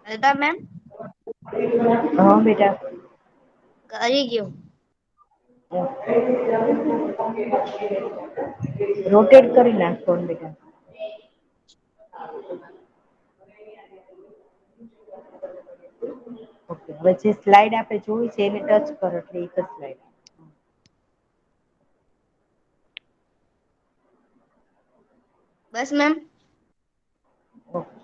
Alpa ma'am હા બેટા. કરી ગયો. રોટેટ કરી નાખ ફોન બેટા. ઓકે હવે જે સ્લાઈડ આપણે જોઈ છે એને ટચ કરો એટલે એક જ સ્લાઈડ. બસ મેમ. ઓકે.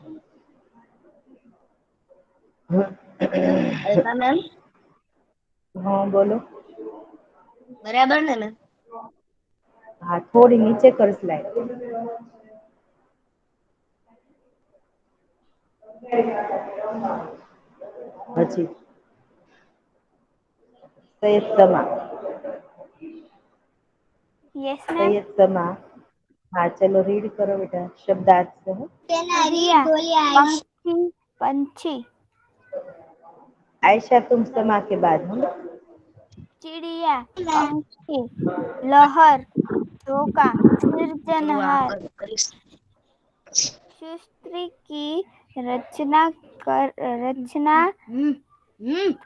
હમ. અલ્પા મેમ. હા બોલો. બરાબર ને મેમ. હા થોડી નીચે કર સ્લાઈડ. પછી. સૈયદ સમા. Yes ma'am. સૈયદ સમા હા ચલો રીડ કરો બેટા શબ્દાર્થ સહ. हरिया पक्षी पंछी। आयशा तुम समा के बाद हम। चिड़िया पंछी लहर धोखा હું આ सृजनहार। કરીશ. सृष्टि की रचना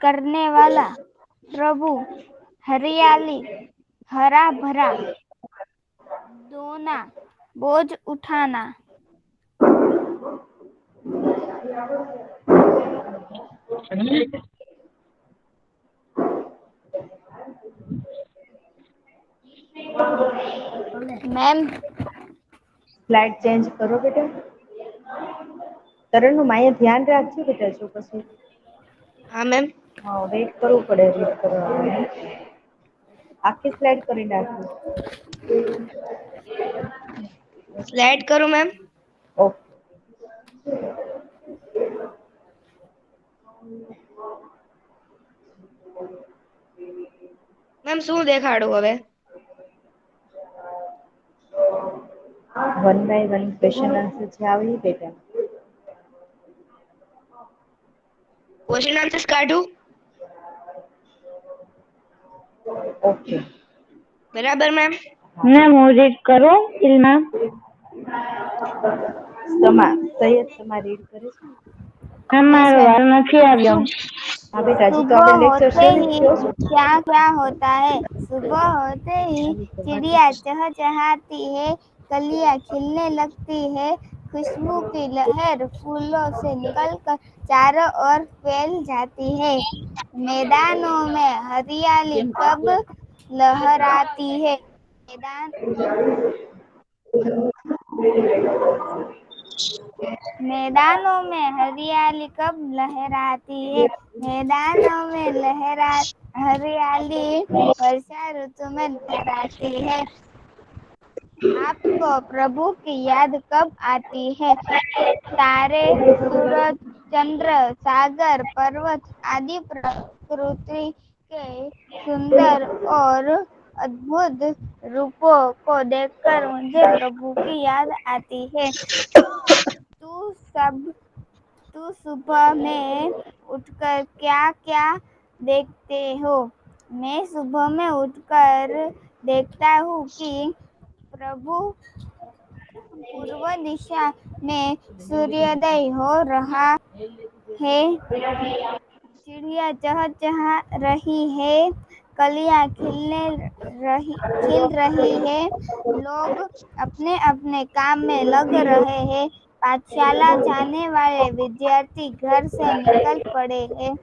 करने वाला प्रभु। हरियाली हरा भरा। दोना बोझ उठाना। मैम સ્લાઇડ ચેન્જ કરો બેટા. તરણ નું માય ધ્યાન રાખજો બેટા જો પછી. હા મેમ. હા વેટ કરવું પડે રીડ કરવા. આખી સ્લાઈડ કરી નાખી. સ્લાઈડ કરું મેમ. ઓકે. મેમ શું દેખાડું હવે. One by one question answer છે આવી બેટા. ક્વેશ્ચન આન્સર્સ કાઢું. ઓકે. બરાબર મેમ. મેમ હું રીડ કરું ઇલ્મા. સમા સૈયદ સમા રીડ કરે છે. यस મારો मैम। વારો નથી આવ્યો. હા બેટા હજી તો सुबह આપણે લેક્ચર होते શરૂ ही થયો છે. क्या क्या होता है। सुबह होते ही चिड़िया चहचहाती है। कलियां खिलने लगती है। खुशबू की लहर फूलों से निकलकर चारों ओर फैल जाती है। मैदानों में हरियाली कब लहराती है। मैदान मैदानों में हरियाली कब लहराती है। मैदानों में लहरा हरियाली वर्षा ऋतु में लहराती है। आपको प्रभु की याद कब आती है। तारे सूरज चंद्र सागर पर्वत आदि प्रकृति के सुंदर और अद्भुत रूपों को देखकर मुझे प्रभु की याद आती है। तू सब तू सुबह में उठकर क्या क्या देखते हो। मैं सुबह में उठकर देखता हूँ कि प्रभु पूर्व दिशा में सूर्योदय हो रहा है। चिड़िया चहचहा रही है। कलियां खिल रही है। लोग अपने अपने काम में लग रहे हैं। पाठशाला जाने वाले विद्यार्थी घर से निकल पड़े हैं।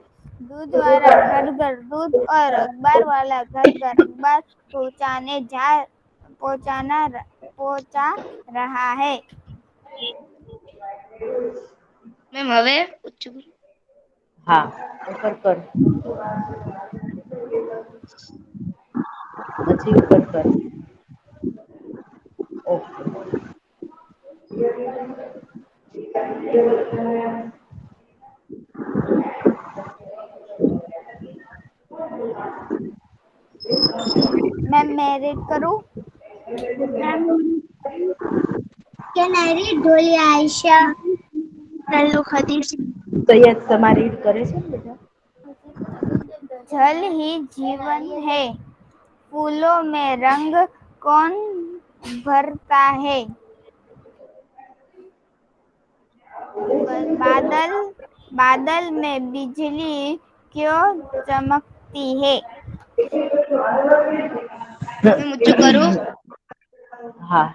दूध वाला घर घर दूध और अखबार वाला घर घर अखबार पहुंचा रहा है। મેમ હવે હા ઉપર કર. પછી ઉપર કર. ઓકે. मैं मैरिड करूं। Can I read Doli Aisha? Tallu Khadij. Sayyed Sama read કરે છે ને બેટા. जल ही जीवन है। फूलों में रंग कौन भरता है। बादल बादल में बिजली क्यों चमकती है? मैं मुझे करूँ? हाँ।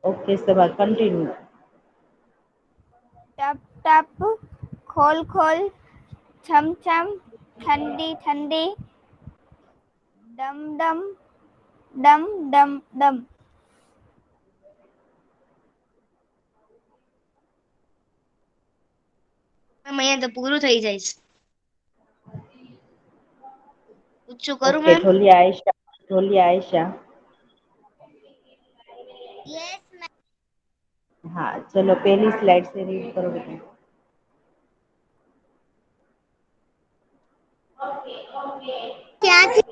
ओके सबा कंटिन्यू। टप टप, खोल खोल, छम छम, ठंडी ठंडी, डम डम, डम डम डम। મેમ અહીંયા તો પૂરું થઈ જાય છે. પૂછું કરું ओके મેમ? ढोलिया आयशा, ढोलिया आयशा। Yes ma'am. हाँ चलो पहली स्लाइड से रीड करो बेटा। क्या थी?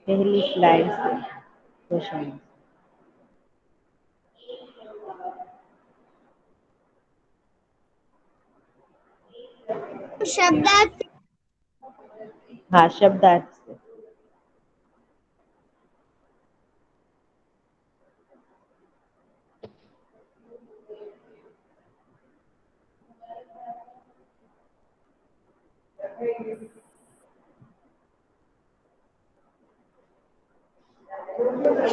पहली स्लाइड से क्वेश्चन। शब्दार्थ। हाँ शब्दार्थ से।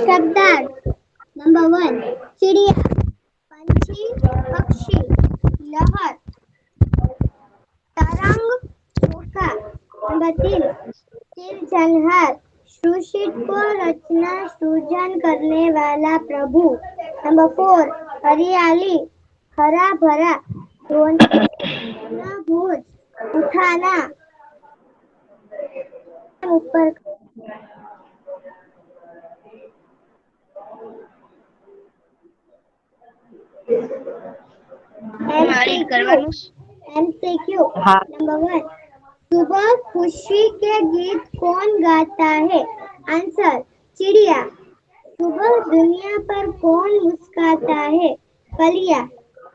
शब्दार्थ नंबर 1 चिड़िया, पंछी, पक्षी, लहर, तरंग, झोंका। नंबर 3 सिरजनहार, सृष्टि को रचना सृजन करने वाला प्रभु। नंबर 4 हरियाली, हरा भरा, धोना भोज, उठाना, ऊपर। મેમ આ રીડ કરવાનું છે? एमसीक्यू हाँ नंबर 1 सुबह खुशी के गीत कौन गाता है? आंसर चिड़िया। सुबह दुनिया पर कौन मुस्कुराता है? कलियां।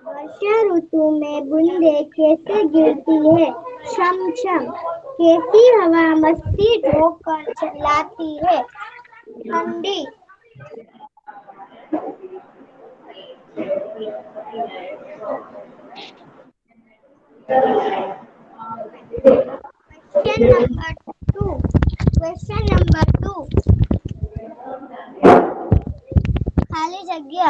वर्षा ऋतु में बूंदें कैसे गिरती है? छम छम। कैसी हवा मस्ती ढोकर चलाती है? ठंडी। क्वेश्चन नंबर 2 खाली जगह।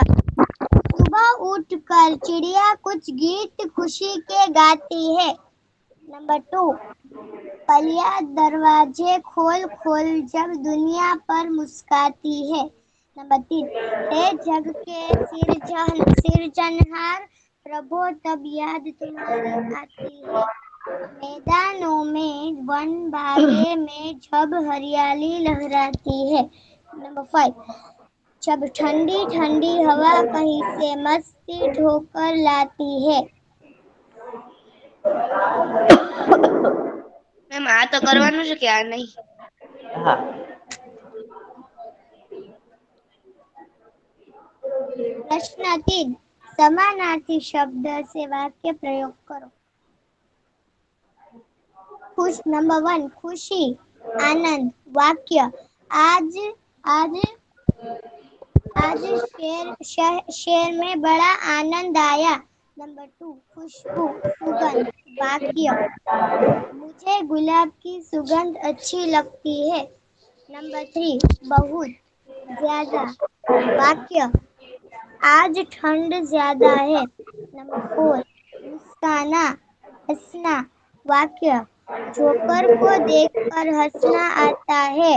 सुबह उठकर चिड़िया कुछ गीत खुशी के गाती है। नंबर 2 कलियां दरवाजे खोल खोल जब दुनिया पर मुस्कुराती है। नंबर 3 हे जग के सिरजनहार प्रभु तब याद तुम्हारी आती है। मैदानों में वन बागे में जब हरियाली लहराती है। नंबर 5 जब ठंडी ठंडी हवा कहीं से मस्ती ढोकर लाती है। મેમ આ તો કરવાનું છે કે આ નહીં? हाँ। प्रश्न 3 समानार्थी शब्द से वाक्य प्रयोग करो। खुश नंबर 1 खुशी, आनंद। वाक्य आज आज आज शहर में बड़ा आनंद आया। नंबर 2 खुशबू, सुगंध। वाक्य मुझे गुलाब की सुगंध अच्छी लगती है। नंबर 3 बहुत, ज्यादा। वाक्य आज ठंड ज्यादा है। नंबर 4 मुस्काना, हंसना। वाक्य जोकर को देखकर हंसना आता है।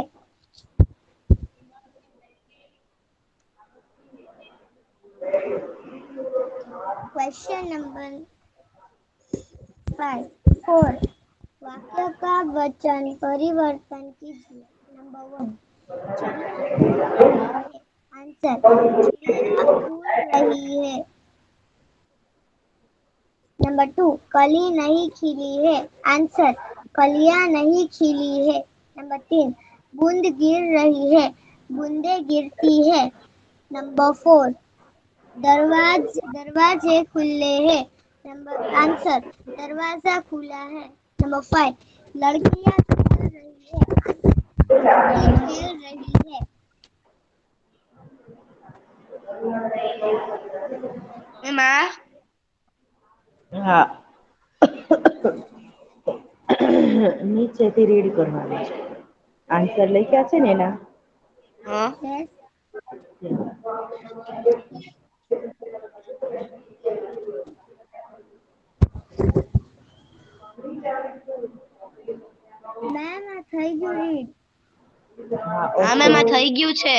क्वेश्चन नंबर 4 वाक्य का वचन परिवर्तन कीजिए। नंबर 1 चिड़िया उड़ रही है। आंसर चिड़िया उड़ रही है। नंबर 2 कली नहीं खिली है। आंसर कलियां नहीं खिली है। नंबर 3 बूंद गिर रही है। बूंदें गिरती है। नंबर 4 दरवाजे खुले हैं। नंबर आंसर दरवाजा खुला है। नंबर 5 लड़कियां खेल रही है। खेल रही है। એમાં હા નીચેથી રીડ કરવાનું છે. આન્સર લખ્યા છે ને એના. હા Yes. મેમ આ થઈ ગયું રીડ. હા આમાં એમાં થઈ ગયું છે.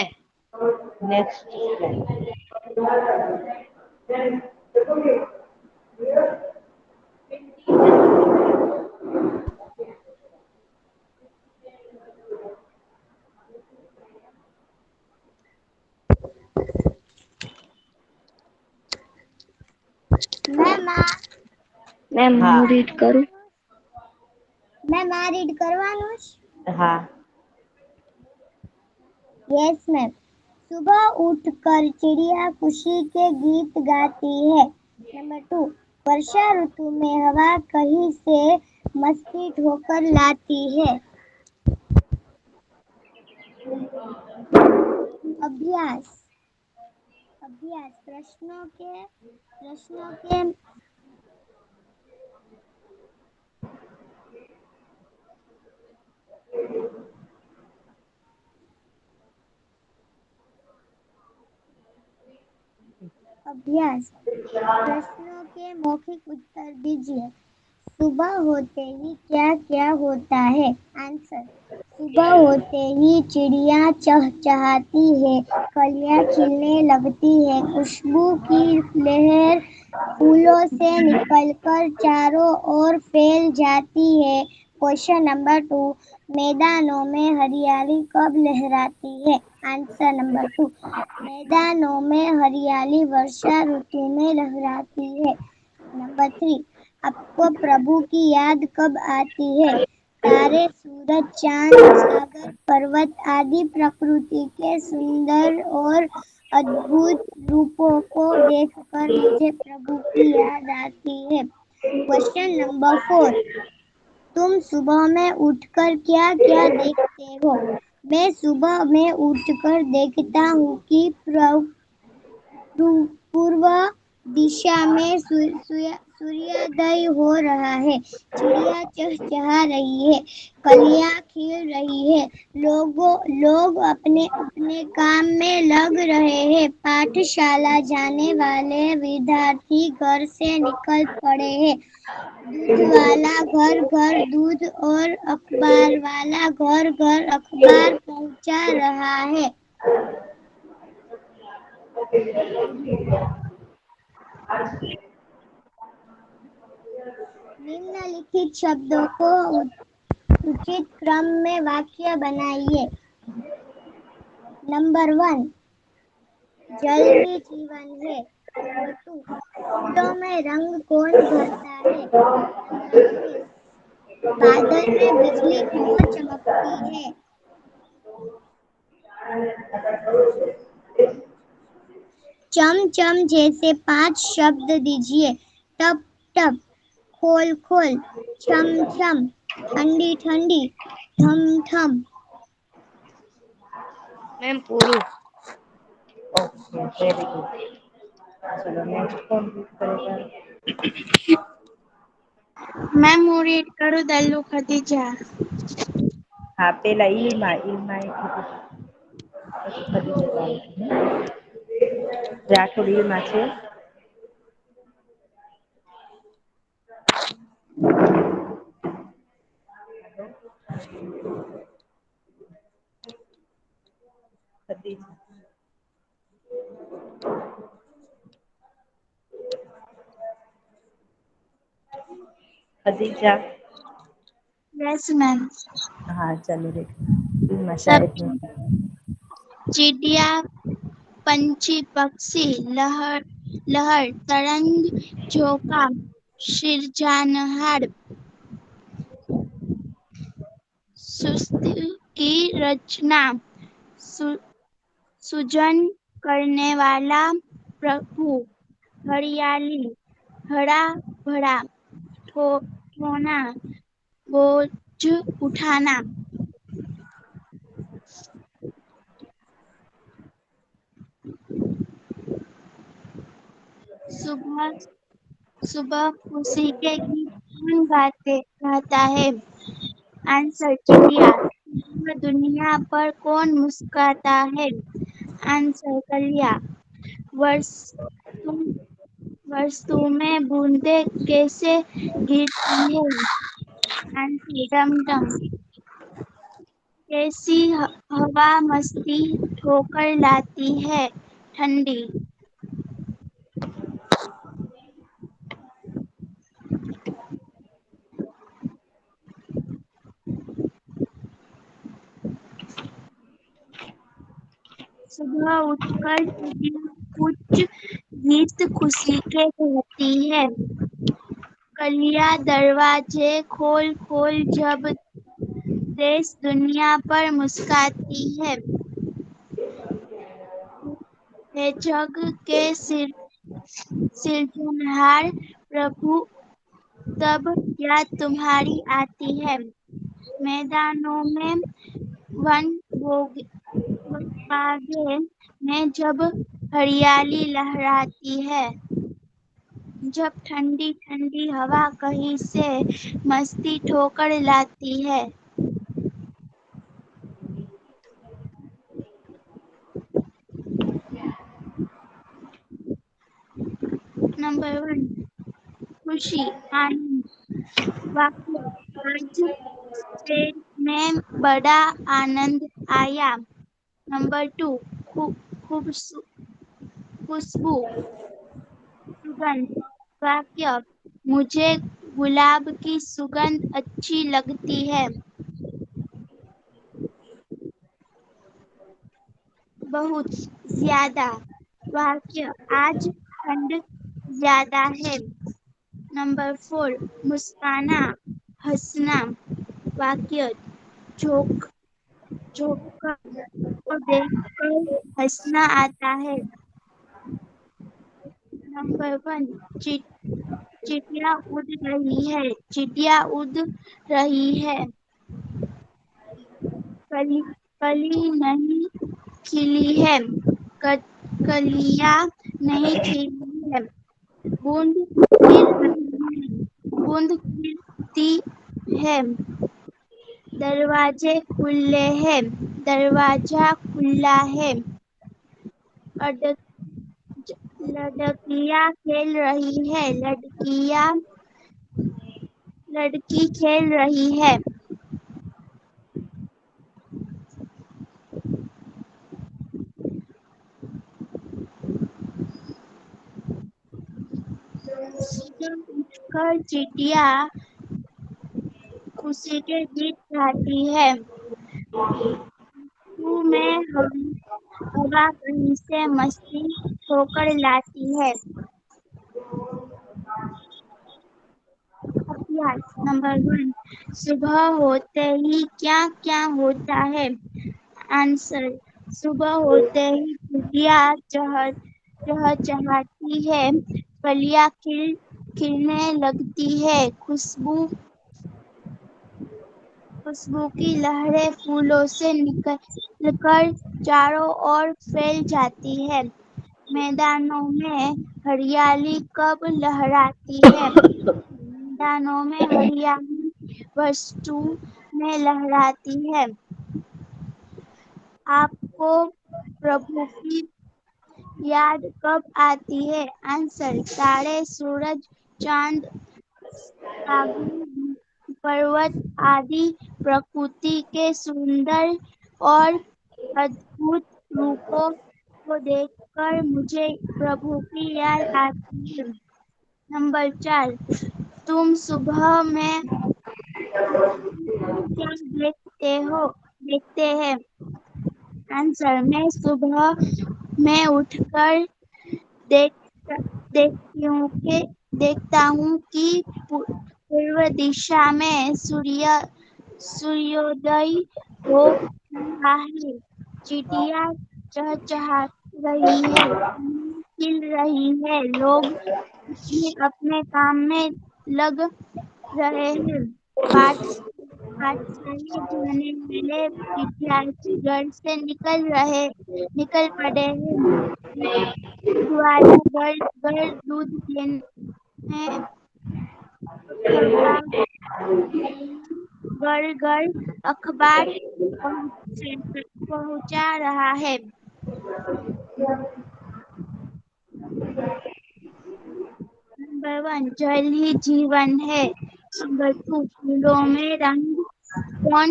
નેક્સ્ટ મેમ આ મેમ હા હું રીડ કરું. મેમ આ રીડ કરવાનું છે. હા यस मैम सुबह उठकर चिड़िया खुशी के गीत गाती है। नंबर 2 वर्षा ऋतु में हवा कहीं से मस्ती ढोकर लाती है। अभ्यास अभ्यास प्रश्नों के अभ्यास प्रश्नों के मौखिक उत्तर दीजिए। सुबह होते ही क्या क्या होता है? आंसर सुबह होते ही चिड़िया चहचहाती है, कलियां खिलने लगती है, खुशबू की लहर फूलों से निकलकर चारों ओर फैल जाती है। क्वेश्चन नंबर 2 मैदानों में हरियाली कब लहराती है? आंसर नंबर 2 मैदानों में हरियाली वर्षा ऋतु में लहराती है। नंबर 3 आपको प्रभु की याद कब आती है? तारे, सूरज, चांद, सागर, पर्वत आदि प्रकृति के सुंदर और अद्भुत रूपों को देखकर मुझे प्रभु की याद आती है। क्वेश्चन नंबर 4 तुम सुबह में उठकर क्या क्या देखते हो? मैं सुबह में उठकर देखता हूँ कि पूर्व दिशा में सूर्योदय हो रहा है, चिड़िया चहचहा रही है, कलियां खिल रही है, लोग अपने अपने काम में लग रहे हैं, पाठशाला जाने वाले विद्यार्थी घर से निकल पड़े हैं, दूध वाला घर घर दूध और अखबार वाला घर घर अखबार पहुंचा रहा है। निम्नलिखित शब्दों को उचित क्रम में वाक्य बनाइए। नंबर 1 जल ही जीवन है। नंबर 2 फूलों में रंग कौन भरता है? नंबर 3 बादल में बिजली क्यों चमकती है? चमचम जैसे 5 शब्द दीजिए। टप टप, खोल खोल, छम छम, ठंडी ठंडी, ठम ठम। મેમ પૂરું. Okay very good. ચલો નેક્સ્ટ કોણ રીડ કરેगा? मैम હું રીડ કરું દલ્લુ ખતીજા. હા પેલા ઈલમાં એ કીધું પછી ખદીજા રાઠોડ ઈલમાં છે. ખદીજા ખદીજા यस मैम હા ચાલો રે ઈલમાં सब શાયદ નથી. चिड़िया पंछी पक्षी लहर लहर तरंग झोंका सिरजानहार सुस्ती की रचना सृजन करने वाला प्रभु हरियाली हरा भरा ठोना, बोझ उठाना। सुबह सुबह खुशी के गीत कौन गाता है? आंसर चिड़िया। सुबह दुनिया पर कौन मुस्कुराता है? आंसर कलिया। वर्षों में बूंदे कैसे गिरती है? आंसर डम डम। कैसी हवा मस्ती ठोकर लाती है? ठंडी। सुबह उठकर चिड़िया कुछ गीत खुशी के कहती है। कलिया दरवाजे खोल खोल जब देश दुनिया पर मुस्कुराती है। जग के सिरजनहार प्रभु तब याद तुम्हारी आती है। मैदानों में वन बागे में जब हरियाली लहराती है। जब ठंडी ठंडी हवा कहीं से मस्ती ठोकर लाती है। नंबर 1 खुशी आनंद। वाक्य आज ट्रेन में बड़ा आनंद आया। नंबर 2 खुशबू सुगंध। वाक्य मुझे गुलाब की सुगंध अच्छी लगती है। बहुत ज्यादा। वाक्य आज ठंड ज्यादा है। नंबर 4 मुस्काना हंसना। वाक्य झोंका को देखकर हंसना आता है। नंबर 1 चिड़िया उड़ रही है। चिड़िया उड़ रही है। कली नहीं खिली है। कलियां नहीं खिली है। बूंद गिर रही है। बूंद गिरती है। दरवाजे खुले हैं। दरवाजा खुला है। लड़कियां खेल रही है। लड़की खेल रही है। सुबह उठकर चिड़िया खुशी के गीत गाती है। ऋतु में हवा कहीं से मस्ती ठोकर लाती है। अभ्यास नंबर 1 सुबह होते ही क्या क्या होता है? आंसर सुबह होते ही चिड़िया चहचहाती है। कलियां खिलने लगती है। खुशबू की लहरें फूलों से निकलकर चारों ओर फैल जाती है। मैदानों में हरियाली कब लहराती है? मैदानों में हरियाली वर्षों में लहराती है। आपको प्रभु की याद कब आती है? आंसर तारे सूरज चांद सागर पर्वत आदि प्रकृति के सुंदर और अद्भुत रूपों को देखकर मुझे प्रभु की याद आती है। नंबर 4 तुम सुबह में क्या देखते हैं? आंसर मैं सुबह में उठकर देखता हूँ कि पूर्व दिशा में सूर्योदय हो रहा है। चिड़िया चहचहा रही है। खिल रही है। लोग अपने अपने काम में लग रहे हैं। पाठशाला जाने वाले विद्यार्थी घर से निकल पड़े हैं। द्वारा घर घर दूध देने अखबार घर घर अखबार पहुंचा रहा है। नंबर 1, जल ही जीवन है। नंबर 2, फूलों में रंग कौन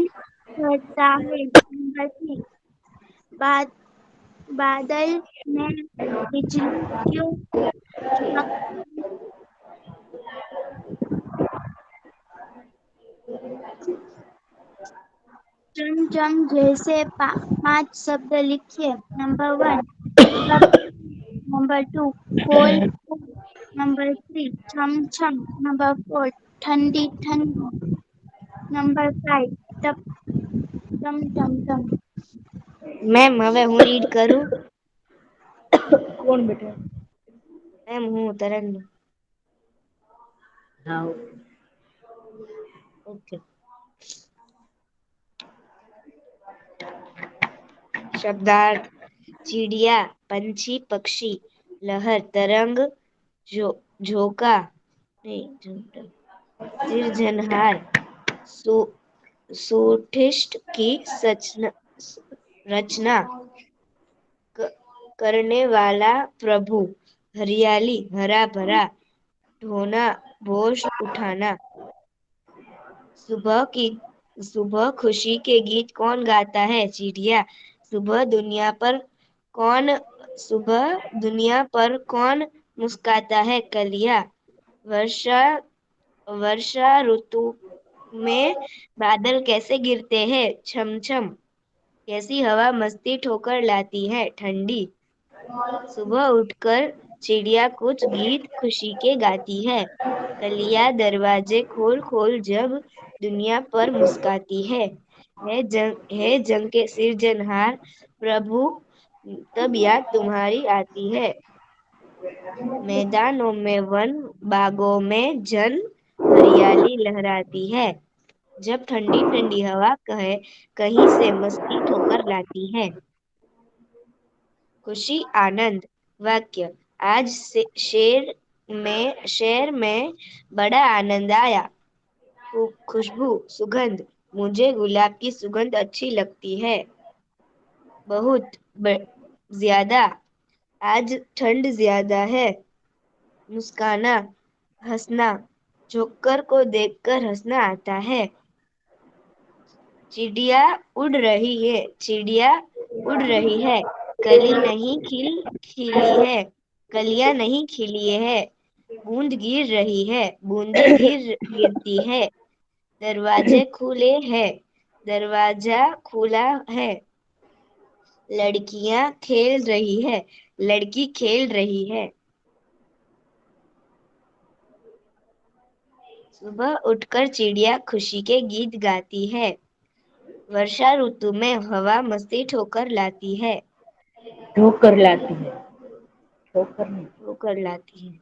भरता है। नंबर 3, बादल में बिजली क्यों चमकती। चमचम जैसे 5 शब्द लिखिए। नंबर 1, नंबर 2, खोल। नंबर 3, छम छम। नंबर 4, ठंडी ठंडी। नंबर 5, टप टम टम टम। मैम હવે હું રીડ કરું. કોણ બેટા? મેમ હું તરન્નુમ. હા. ઓકે. शब्दार्थ चिड़िया पंछी पक्षी लहर तरंग झोंका सिरजनहार सूठिष्ट की रचना करने वाला प्रभु हरियाली हरा भरा ढोना बोझ उठाना सुबह खुशी के गीत कौन गाता है चिड़िया सुबह दुनिया पर कौन मुस्काता है कलिया वर्षा ऋतु में बादल कैसे गिरते हैं छम छम कैसी हवा मस्ती ठोकर लाती है ठंडी सुबह उठकर चिड़िया कुछ गीत खुशी के गाती है कलिया दरवाजे खोल खोल जब दुनिया पर मुस्काती है जंग के सिरजनहार प्रभु तब याद तुम्हारी आती है मैदानों में वन बागों में जन हरियाली लहराती है जब ठंडी ठंडी हवा कहीं से मस्ती ठोकर लाती है खुशी आनंद वाक्य आज से शहर में बड़ा आनंद आया खुशबू सुगंध मुझे गुलाब की सुगंध अच्छी लगती है बहुत ज्यादा आज ठंड ज्यादा है मुस्काना हंसना जोकर को देखकर हंसना आता है चिड़िया उड़ रही है कली नहीं खिली है कलियां नहीं खिली है बूंद गिर रही है बूंदे गिरती है दरवाजा खुला है लड़की खेल रही है सुबह उठकर चिड़िया खुशी के गीत गाती है वर्षा ऋतु में हवा मस्ती ठोकर लाती है ठोकर लाती है ठोकर लाती है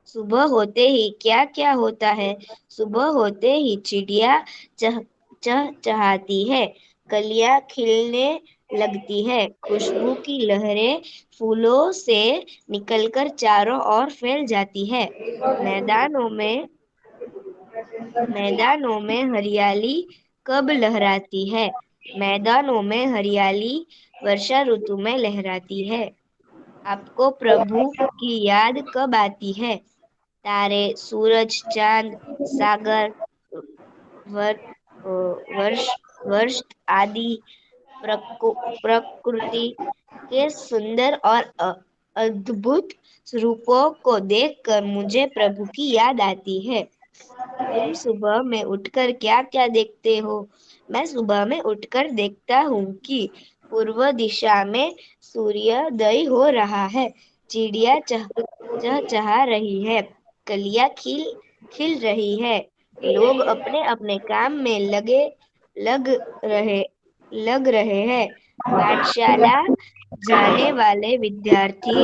सुबह होते ही क्या क्या होता है सुबह होते ही चिड़िया चहचहाती है कलियां खिलने लगती है खुशबू की लहरें फूलों से निकलकर चारों ओर फैल जाती है मैदानों में हरियाली कब लहराती है मैदानों में हरियाली वर्षा ऋतु में लहराती है आपको प्रभु की याद कब आती है तारे सूरज चांद सागर वर्ष आदि प्रकृति के सुंदर और अद्भुत रूपों को देखकर मुझे प्रभु की याद आती है तुम सुबह में उठकर क्या क्या देखते हो मैं सुबह में उठकर देखता हूँ कि पूर्व दिशा में सूर्योदय हो रहा है चिड़िया चहचहा रही है कलियां खिल रही है लोग अपने अपने काम में लग रहे हैं पाठशाला जाने वाले विद्यार्थी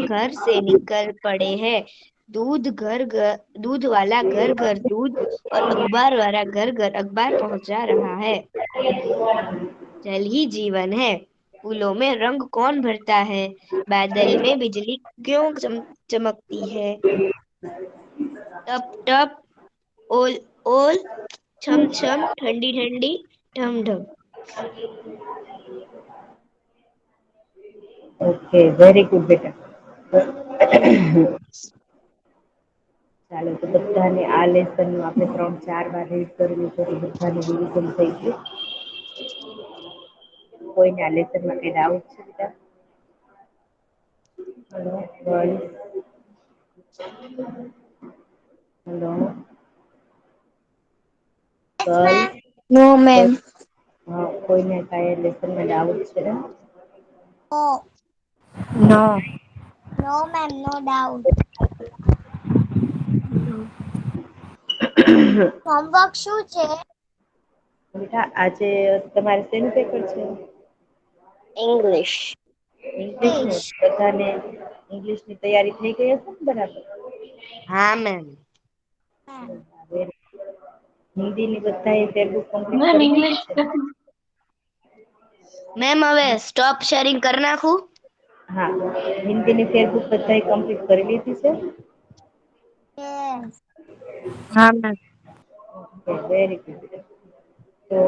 घर से निकल पड़े हैं। दूध वाला घर घर दूध और अखबार वाला घर घर अखबार पहुंचा रहा है। जल ही जीवन है। फूलों में रंग कौन भरता है? बादल में बिजली क्यों चमकती है? टप टप, ओल ओल, छम छम, ठंडी ठंडी, ढम ढम। ओके, वेरी गुड बेटा. ચાલો તો બધાને આ લેસનનું આપણે 3-4 વાર રીડ કરવું તો બધાને રિવિઝન થઈ ગયું. કોઈને આ લેસનમાં કઈ ડાઉટ છે બેટા? Hello girls, hello girls, no ma'am. હા કોઈને કાંઈ લેસનમાં ડાઉટ છે? No no. No ma'am, no doubt. Homework શું છે? બેટા આજે તમારે શેનું પેપર છે? इंग्लिश। ઇંગ્લિશનું. બધાને ઇંગ્લિશની તૈયારી થઈ ગઈ હશે ને બરાબર? हाँ मैम। હિન્દીની બધાએ ટેક્સ્ટ કમ્પ્લીટ કરી દીધી છે? मैम હવે स्टॉप शेयरिंग कर नाखू? હા, હિન્દીની ફેરબુક બધાએ કમ્પ્લીટ કરી લીધી છે? યસ. हाँ मैम. Very good. તો